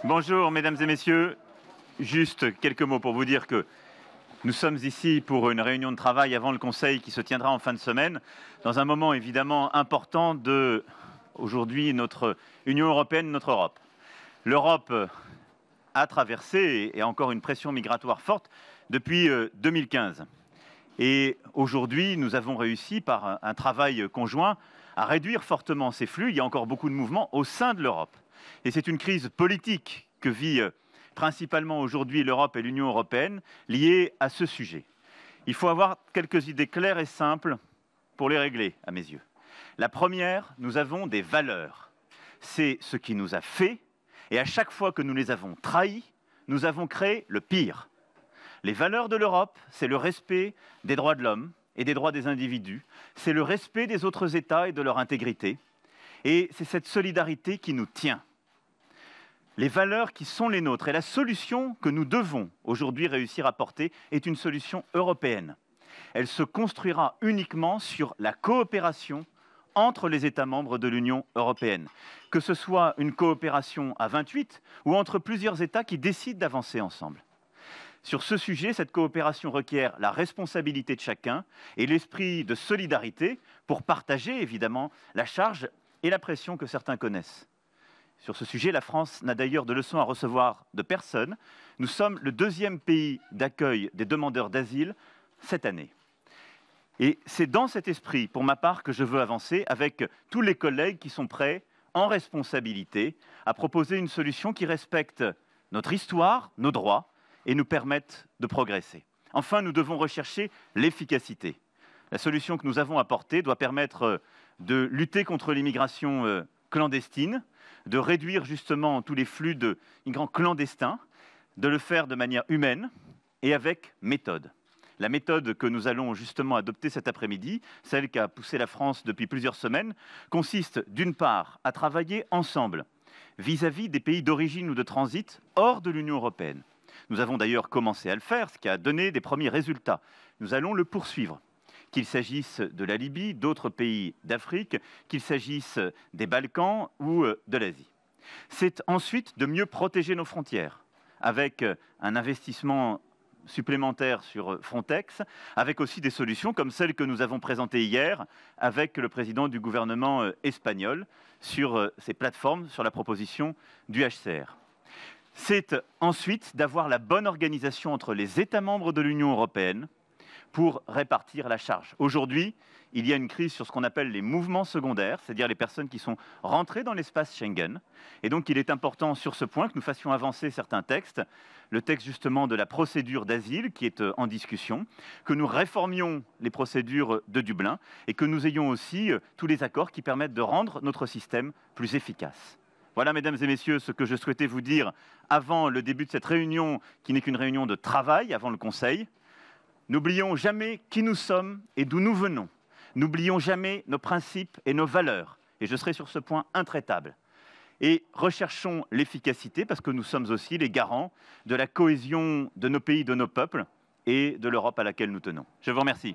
Bonjour, mesdames et messieurs. Juste quelques mots pour vous dire que nous sommes ici pour une réunion de travail avant le Conseil qui se tiendra en fin de semaine, dans un moment évidemment important de, aujourd'hui, notre Union européenne, notre Europe. L'Europe a traversé, et encore une pression migratoire forte, depuis 2015. Et aujourd'hui, nous avons réussi, par un travail conjoint, à réduire fortement ces flux. Il y a encore beaucoup de mouvements au sein de l'Europe. Et c'est une crise politique que vit principalement aujourd'hui l'Europe et l'Union européenne liée à ce sujet. Il faut avoir quelques idées claires et simples pour les régler, à mes yeux. La première, nous avons des valeurs. C'est ce qui nous a fait, et à chaque fois que nous les avons trahis, nous avons créé le pire. Les valeurs de l'Europe, c'est le respect des droits de l'homme et des droits des individus, c'est le respect des autres États et de leur intégrité, et c'est cette solidarité qui nous tient. Les valeurs qui sont les nôtres et la solution que nous devons aujourd'hui réussir à porter est une solution européenne. Elle se construira uniquement sur la coopération entre les États membres de l'Union européenne, que ce soit une coopération à 28 ou entre plusieurs États qui décident d'avancer ensemble. Sur ce sujet, cette coopération requiert la responsabilité de chacun et l'esprit de solidarité pour partager évidemment la charge et la pression que certains connaissent. Sur ce sujet, la France n'a d'ailleurs de leçons à recevoir de personne. Nous sommes le deuxième pays d'accueil des demandeurs d'asile cette année. Et c'est dans cet esprit, pour ma part, que je veux avancer avec tous les collègues qui sont prêts, en responsabilité, à proposer une solution qui respecte notre histoire, nos droits, et nous permette de progresser. Enfin, nous devons rechercher l'efficacité. La solution que nous avons apportée doit permettre de lutter contre l'immigration clandestine, de réduire justement tous les flux de migrants clandestins, de le faire de manière humaine et avec méthode. La méthode que nous allons justement adopter cet après-midi, celle qu'a poussée la France depuis plusieurs semaines, consiste d'une part à travailler ensemble vis-à-vis des pays d'origine ou de transit hors de l'Union européenne. Nous avons d'ailleurs commencé à le faire, ce qui a donné des premiers résultats. Nous allons le poursuivre. Qu'il s'agisse de la Libye, d'autres pays d'Afrique, qu'il s'agisse des Balkans ou de l'Asie. C'est ensuite de mieux protéger nos frontières, avec un investissement supplémentaire sur Frontex, avec aussi des solutions comme celles que nous avons présentées hier avec le président du gouvernement espagnol sur ces plateformes, sur la proposition du HCR. C'est ensuite d'avoir la bonne organisation entre les États membres de l'Union européenne pour répartir la charge. Aujourd'hui, il y a une crise sur ce qu'on appelle les mouvements secondaires, c'est-à-dire les personnes qui sont rentrées dans l'espace Schengen. Et donc, il est important sur ce point que nous fassions avancer certains textes, le texte justement de la procédure d'asile qui est en discussion, que nous réformions les procédures de Dublin et que nous ayons aussi tous les accords qui permettent de rendre notre système plus efficace. Voilà, mesdames et messieurs, ce que je souhaitais vous dire avant le début de cette réunion, qui n'est qu'une réunion de travail avant le Conseil. N'oublions jamais qui nous sommes et d'où nous venons. N'oublions jamais nos principes et nos valeurs. Et je serai sur ce point intraitable. Et recherchons l'efficacité parce que nous sommes aussi les garants de la cohésion de nos pays, de nos peuples et de l'Europe à laquelle nous tenons. Je vous remercie.